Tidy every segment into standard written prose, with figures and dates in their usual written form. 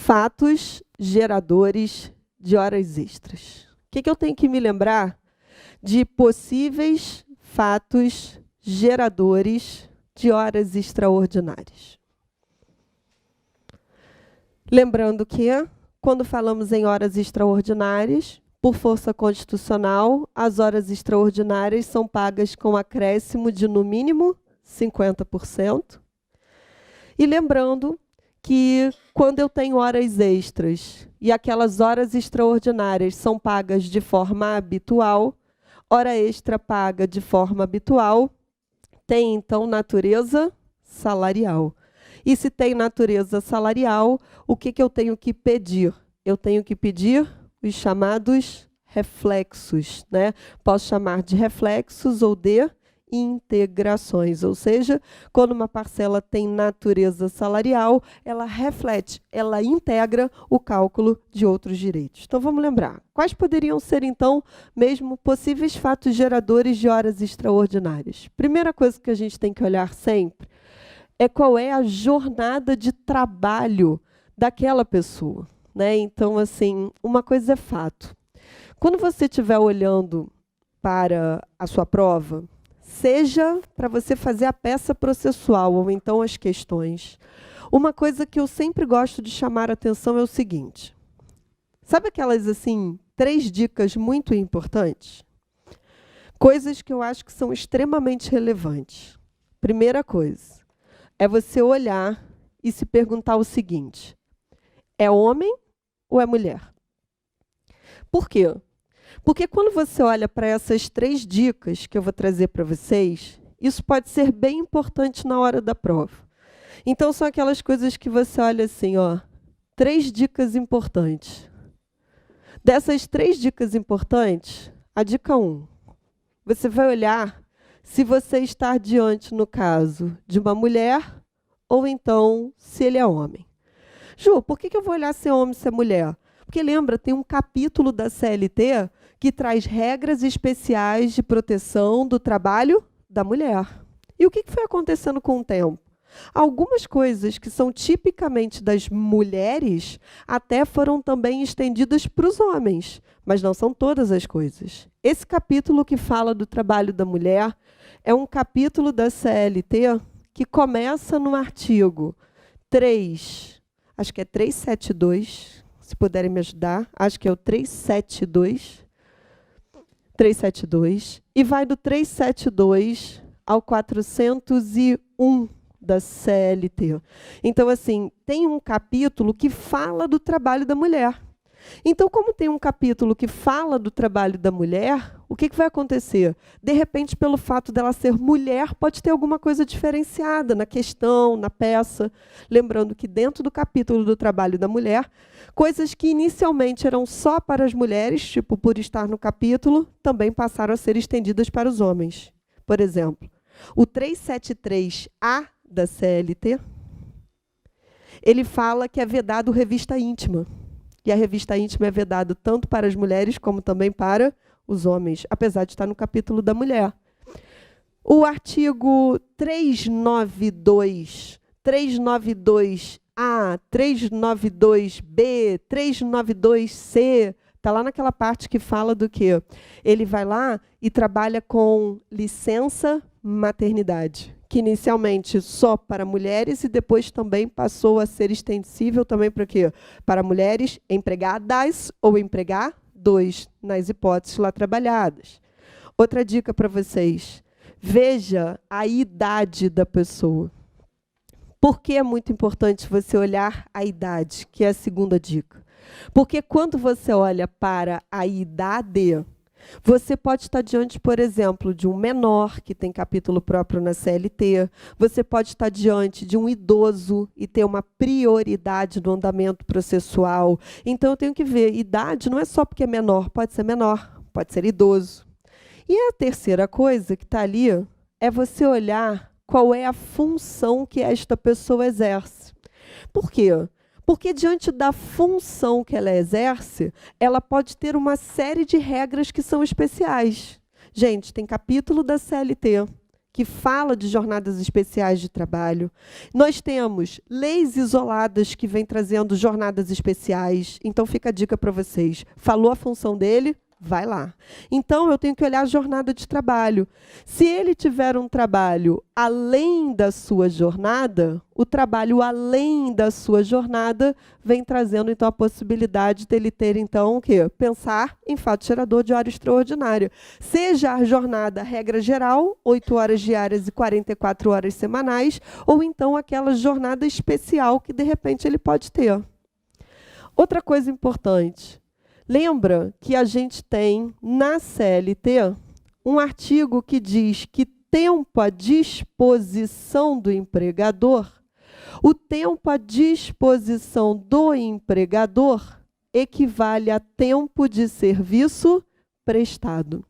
Fatos geradores de horas extras. O que eu tenho que me lembrar de possíveis fatos geradores de horas extraordinárias? Lembrando que, quando falamos em horas extraordinárias, por força constitucional, as horas extraordinárias são pagas com acréscimo de, no mínimo, 50%. E lembrando que, quando eu tenho horas extras e aquelas horas extraordinárias são pagas de forma habitual, hora extra paga de forma habitual tem, então, natureza salarial. E se tem natureza salarial, o que eu tenho que pedir? Eu tenho que pedir os chamados reflexos, né? Posso chamar de reflexos ou de integrações, ou seja, quando uma parcela tem natureza salarial, ela reflete, ela integra o cálculo de outros direitos. Então, vamos lembrar. Quais poderiam ser, então, mesmo possíveis fatos geradores de horas extraordinárias? Primeira coisa que a gente tem que olhar sempre é qual é a jornada de trabalho daquela pessoa, né? Então, assim, uma coisa é fato. Quando você estiver olhando para a sua prova, seja para você fazer a peça processual ou então as questões, uma coisa que eu sempre gosto de chamar a atenção é o seguinte. Sabe aquelas, assim, 3 dicas muito importantes? Coisas que eu acho que são extremamente relevantes. Primeira coisa é você olhar e se perguntar o seguinte: é homem ou é mulher? Por quê? Porque quando você olha para essas 3 dicas que eu vou trazer para vocês, isso pode ser bem importante na hora da prova. Então, são aquelas coisas que você olha assim, ó, 3 dicas importantes. Dessas 3 dicas importantes, a dica 1, você vai olhar se você está diante, no caso, de uma mulher ou então se ele é homem. Ju, por que eu vou olhar se é homem ou se é mulher? Porque, lembra, tem um capítulo da CLT que traz regras especiais de proteção do trabalho da mulher. E o que foi acontecendo com o tempo? Algumas coisas que são tipicamente das mulheres até foram também estendidas para os homens, mas não são todas as coisas. Esse capítulo que fala do trabalho da mulher é um capítulo da CLT que começa no artigo 3, acho que é 372, se puderem me ajudar, acho que é o 372, e vai do 372 ao 401 da CLT. Então, assim, tem um capítulo que fala do trabalho da mulher. Então, como tem um capítulo que fala do trabalho da mulher, o que vai acontecer? De repente, pelo fato dela ser mulher, pode ter alguma coisa diferenciada na questão, na peça. Lembrando que dentro do capítulo do trabalho da mulher, coisas que inicialmente eram só para as mulheres, tipo por estar no capítulo, também passaram a ser estendidas para os homens. Por exemplo, o 373A da CLT, ele fala que é vedado revista íntima. E a revista íntima é vedada tanto para as mulheres como também para os homens, apesar de estar no capítulo da mulher. O artigo 392, 392A, 392B, 392C, está lá naquela parte que fala do quê? Ele vai lá e trabalha com licença maternidade, que inicialmente só para mulheres e depois também passou a ser extensível também para quê? Para mulheres empregadas ou empregados, nas hipóteses lá trabalhadas. Outra dica para vocês, veja a idade da pessoa. Por que é muito importante você olhar a idade, que é a segunda dica? Porque quando você olha para a idade, você pode estar diante, por exemplo, de um menor, que tem capítulo próprio na CLT. Você pode estar diante de um idoso e ter uma prioridade no andamento processual. Então, eu tenho que ver, idade não é só porque é menor, pode ser idoso. E a terceira coisa que está ali é você olhar qual é a função que esta pessoa exerce. Por quê? Porque, diante da função que ela exerce, ela pode ter uma série de regras que são especiais. Gente, tem capítulo da CLT que fala de jornadas especiais de trabalho. Nós temos leis isoladas que vêm trazendo jornadas especiais. Então, fica a dica para vocês. Falou a função dele? Vai lá. Então, eu tenho que olhar a jornada de trabalho. Se ele tiver um trabalho além da sua jornada, o trabalho além da sua jornada vem trazendo, então, a possibilidade dele ter, então, o quê? Pensar em fato gerador de hora extraordinária. Seja a jornada regra geral, 8 horas diárias e 44 horas semanais, ou então aquela jornada especial que, de repente, ele pode ter. Outra coisa importante. Lembra que a gente tem, na CLT, um artigo que diz que tempo à disposição do empregador, o tempo à disposição do empregador equivale a tempo de serviço prestado.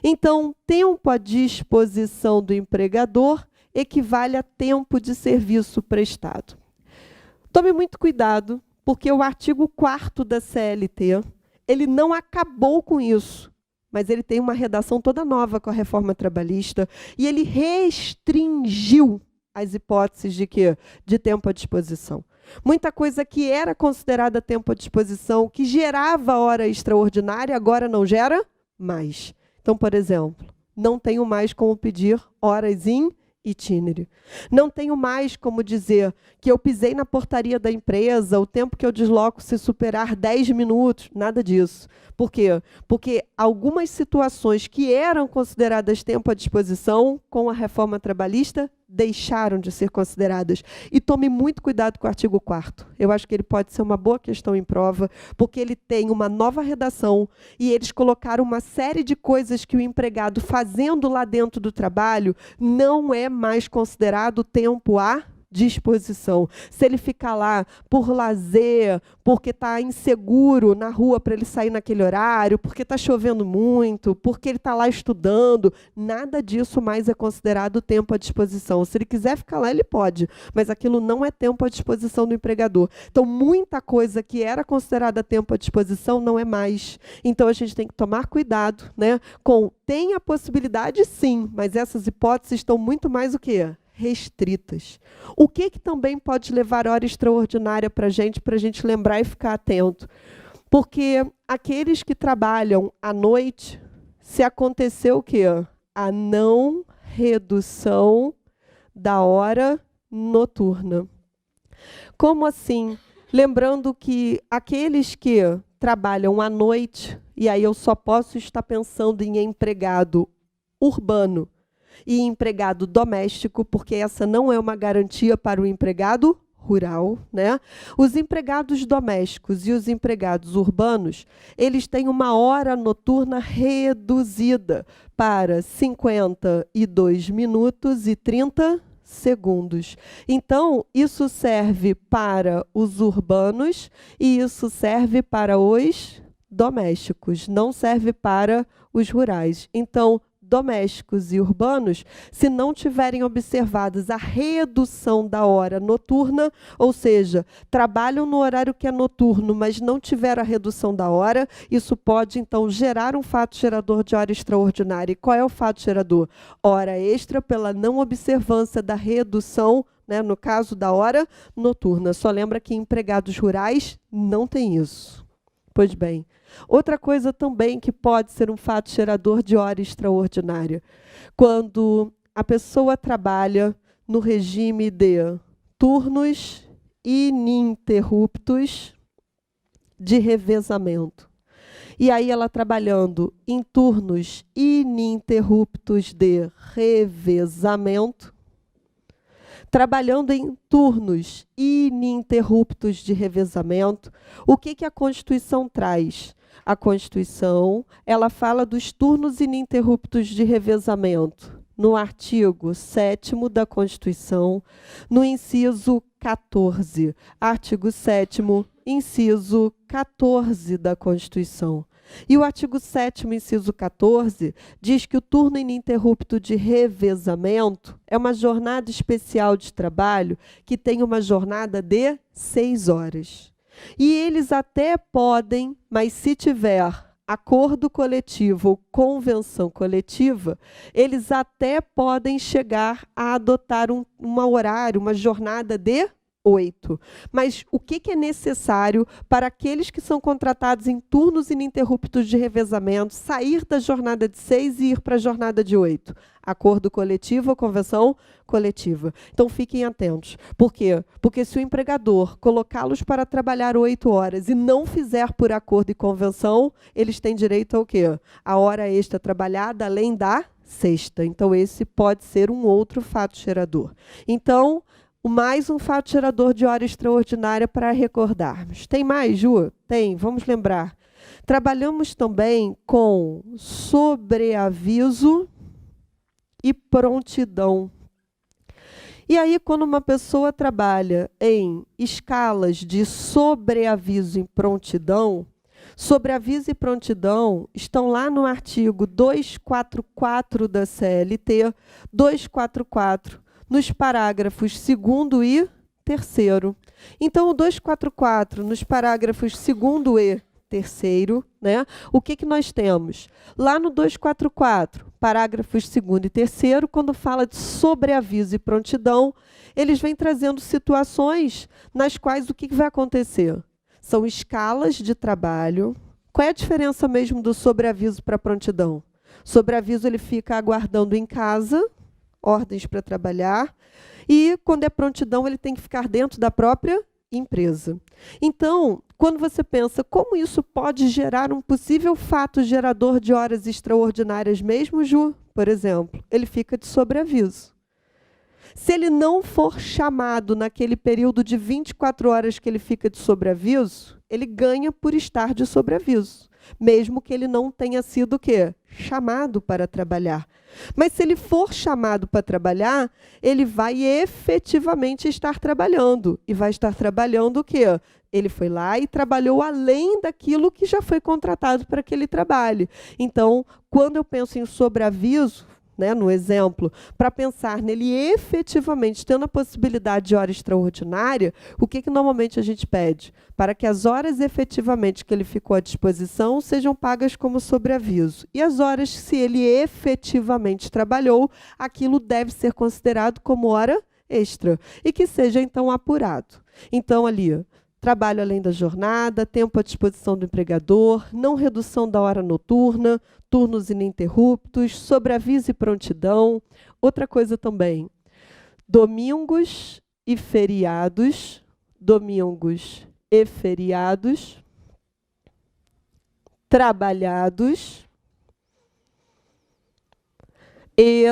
Então, tempo à disposição do empregador equivale a tempo de serviço prestado. Tome muito cuidado, porque o artigo 4º da CLT, ele não acabou com isso, mas ele tem uma redação toda nova com a reforma trabalhista e ele restringiu as hipóteses de quê? De tempo à disposição. Muita coisa que era considerada tempo à disposição, que gerava hora extraordinária, agora não gera mais. Então, por exemplo, não tenho mais como pedir horas in itinere. Não tenho mais como dizer que eu pisei na portaria da empresa, o tempo que eu desloco se superar 10 minutos, nada disso. Por quê? Porque algumas situações que eram consideradas tempo à disposição, com a reforma trabalhista, deixaram de ser consideradas. E tome muito cuidado com o artigo 4º. Eu acho que ele pode ser uma boa questão em prova, porque ele tem uma nova redação e eles colocaram uma série de coisas que o empregado fazendo lá dentro do trabalho não é mais considerado tempo à disposição. Se ele ficar lá por lazer, porque está inseguro na rua para ele sair naquele horário, porque está chovendo muito, porque ele está lá estudando, nada disso mais é considerado tempo à disposição. Se ele quiser ficar lá, ele pode, mas aquilo não é tempo à disposição do empregador. Então, muita coisa que era considerada tempo à disposição não é mais. Então, a gente tem que tomar cuidado, né, tem a possibilidade, sim, mas essas hipóteses estão muito mais o quê? Restritas. O que também pode levar hora extraordinária para a gente lembrar e ficar atento? Porque aqueles que trabalham à noite, se acontecer o quê? A não redução da hora noturna. Como assim? Lembrando que aqueles que trabalham à noite, e aí eu só posso estar pensando em empregado urbano, e empregado doméstico, porque essa não é uma garantia para o empregado rural, né? Os empregados domésticos e os empregados urbanos, eles têm uma hora noturna reduzida para 52 minutos e 30 segundos. Então, isso serve para os urbanos e isso serve para os domésticos, não serve para os rurais. Então, domésticos e urbanos, se não tiverem observadas a redução da hora noturna, ou seja, trabalham no horário que é noturno, mas não tiveram a redução da hora, isso pode, então, gerar um fato gerador de hora extraordinária. E qual é o fato gerador? Hora extra pela não observância da redução, né, no caso da hora noturna. Só lembra que empregados rurais não tem isso. Pois bem, outra coisa também que pode ser um fato gerador de hora extraordinária, quando a pessoa trabalha no regime de turnos ininterruptos de revezamento. E aí ela trabalhando em turnos ininterruptos de revezamento, trabalhando em turnos ininterruptos de revezamento, o que a Constituição traz? A Constituição, ela fala dos turnos ininterruptos de revezamento, no artigo 7º da Constituição, no inciso 14, artigo 7º, inciso 14 da Constituição. E o artigo 7º, inciso 14, diz que o turno ininterrupto de revezamento é uma jornada especial de trabalho que tem uma jornada de 6 horas. E eles até podem, mas se tiver acordo coletivo ou convenção coletiva, eles até podem chegar a adotar um horário, uma jornada de 8. Mas o que é necessário para aqueles que são contratados em turnos ininterruptos de revezamento sair da jornada de 6 e ir para a jornada de 8? Acordo coletivo ou convenção coletiva. Então, fiquem atentos. Por quê? Porque se o empregador colocá-los para trabalhar 8 horas e não fizer por acordo e convenção, eles têm direito ao quê? A hora extra trabalhada além da sexta. Então, esse pode ser um outro fato gerador. Então, mais um fato gerador de hora extraordinária para recordarmos. Tem mais, Ju? Tem, vamos lembrar. Trabalhamos também com sobreaviso e prontidão. E aí, quando uma pessoa trabalha em escalas de sobreaviso e prontidão, sobreaviso e prontidão estão lá no artigo 244 da CLT, 244, nos parágrafos 2º e 3º. Então, o 244, nos parágrafos 2º e 3º, né? O que nós temos? Lá no 244, parágrafos 2º e 3º, quando fala de sobreaviso e prontidão, eles vêm trazendo situações nas quais o que vai acontecer? São escalas de trabalho. Qual é a diferença mesmo do sobreaviso para prontidão? Sobreaviso, ele fica aguardando em casa ordens para trabalhar, e quando é prontidão, ele tem que ficar dentro da própria empresa. Então, quando você pensa como isso pode gerar um possível fato gerador de horas extraordinárias mesmo, Ju, por exemplo, ele fica de sobreaviso. Se ele não for chamado naquele período de 24 horas que ele fica de sobreaviso, ele ganha por estar de sobreaviso, mesmo que ele não tenha sido o quê? Chamado para trabalhar. Mas se ele for chamado para trabalhar, ele vai efetivamente estar trabalhando. E vai estar trabalhando o quê? Ele foi lá e trabalhou além daquilo que já foi contratado para que ele trabalhe. Então, quando eu penso em sobreaviso, né, no exemplo, para pensar nele efetivamente tendo a possibilidade de hora extraordinária, o que normalmente a gente pede? Para que as horas efetivamente que ele ficou à disposição sejam pagas como sobreaviso. E as horas, se ele efetivamente trabalhou, aquilo deve ser considerado como hora extra e que seja, então, apurado. Então, ali, trabalho além da jornada, tempo à disposição do empregador, não redução da hora noturna, turnos ininterruptos, sobreaviso e prontidão. Outra coisa também, domingos e feriados, trabalhados e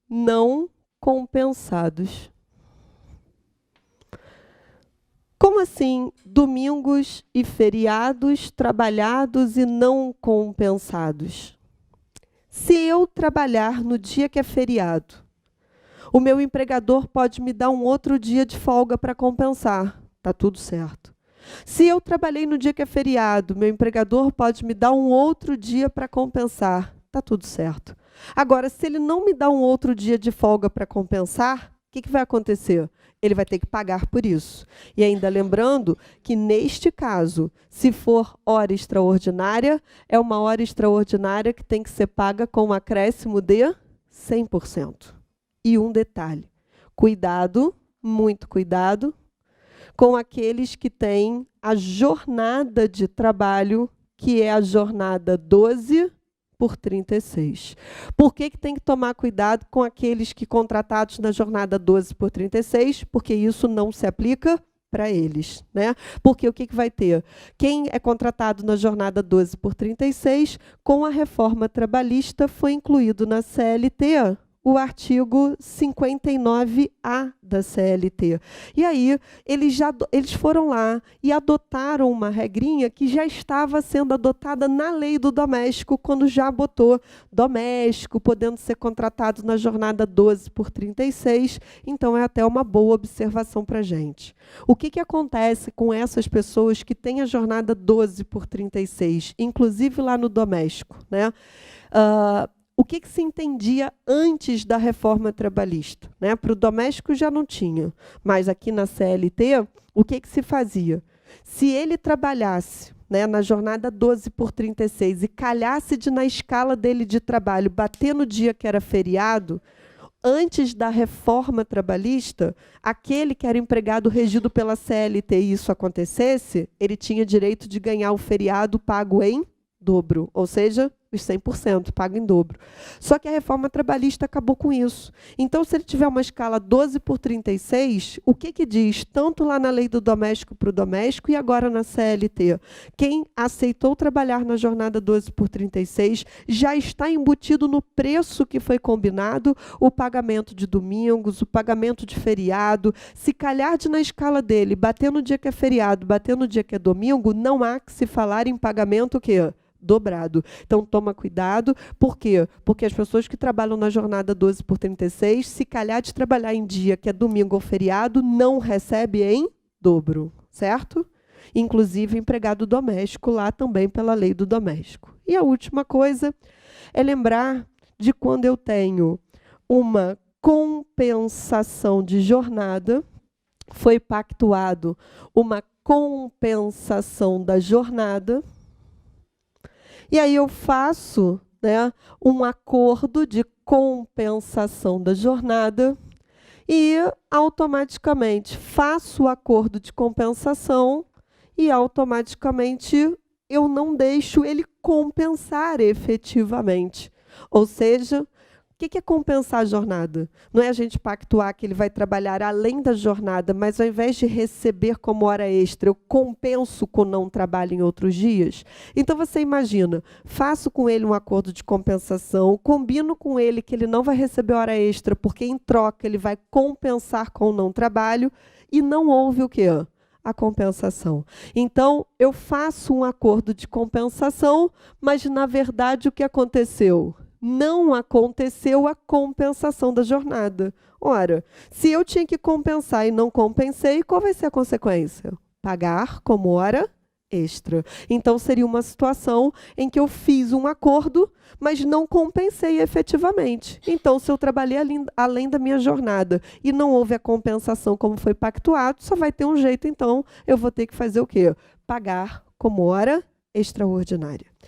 não compensados. Como assim, domingos e feriados trabalhados e não compensados? Se eu trabalhar no dia que é feriado, o meu empregador pode me dar um outro dia de folga para compensar. Está tudo certo. Se eu trabalhei no dia que é feriado, meu empregador pode me dar um outro dia para compensar. Está tudo certo. Agora, se ele não me dá um outro dia de folga para compensar, o que vai acontecer? Ele vai ter que pagar por isso. E ainda lembrando que, neste caso, se for hora extraordinária, é uma hora extraordinária que tem que ser paga com um acréscimo de 100%. E um detalhe, cuidado, muito cuidado, com aqueles que têm a jornada de trabalho, que é a jornada 12 por 36. Por que tem que tomar cuidado com aqueles que contratados na jornada 12 por 36? Porque isso não se aplica para eles, né? Porque o que vai ter? Quem é contratado na jornada 12 por 36, com a reforma trabalhista, foi incluído na CLT o artigo 59A da CLT. E aí, eles foram lá e adotaram uma regrinha que já estava sendo adotada na lei do doméstico, quando já botou doméstico, podendo ser contratado na jornada 12 por 36. Então, é até uma boa observação para a gente. O que acontece com essas pessoas que têm a jornada 12 por 36, inclusive lá no doméstico, né? O que se entendia antes da reforma trabalhista, né? Para o doméstico já não tinha, mas aqui na CLT, o que se fazia? Se ele trabalhasse né, na jornada 12 por 36, e calhasse de, na escala dele de trabalho, bater no dia que era feriado, antes da reforma trabalhista, aquele que era empregado regido pela CLT e isso acontecesse, ele tinha direito de ganhar o feriado pago em dobro, ou seja, os 100% pago em dobro. Só que a reforma trabalhista acabou com isso. Então, se ele tiver uma escala 12 por 36, o que diz, tanto lá na lei do doméstico para o doméstico e agora na CLT? Quem aceitou trabalhar na jornada 12 por 36 já está embutido no preço que foi combinado o pagamento de domingos, o pagamento de feriado. Se calhar de, na escala dele, bater no dia que é feriado, bater no dia que é domingo, não há que se falar em pagamento o quê? Dobrado. Então, toma cuidado. Por quê? Porque as pessoas que trabalham na jornada 12 por 36, se calhar de trabalhar em dia que é domingo ou feriado, não recebe em dobro, certo? Inclusive, empregado doméstico, lá também pela lei do doméstico. E a última coisa é lembrar de quando eu tenho uma compensação de jornada, foi pactuado uma compensação da jornada, e aí eu faço, né, um acordo de compensação da jornada e automaticamente faço o acordo de compensação e automaticamente eu não deixo ele compensar efetivamente. Ou seja, o que é compensar a jornada? Não é a gente pactuar que ele vai trabalhar além da jornada, mas ao invés de receber como hora extra, eu compenso com não trabalho em outros dias? Então, você imagina, faço com ele um acordo de compensação, combino com ele que ele não vai receber hora extra, porque em troca ele vai compensar com o não trabalho, e não houve o quê? A compensação. Então, eu faço um acordo de compensação, mas, na verdade, o que aconteceu? Não aconteceu a compensação da jornada. Ora, se eu tinha que compensar e não compensei, qual vai ser a consequência? Pagar como hora extra. Então, seria uma situação em que eu fiz um acordo, mas não compensei efetivamente. Então, se eu trabalhei além da minha jornada e não houve a compensação como foi pactuado, só vai ter um jeito, então, eu vou ter que fazer o quê? Pagar como hora extraordinária.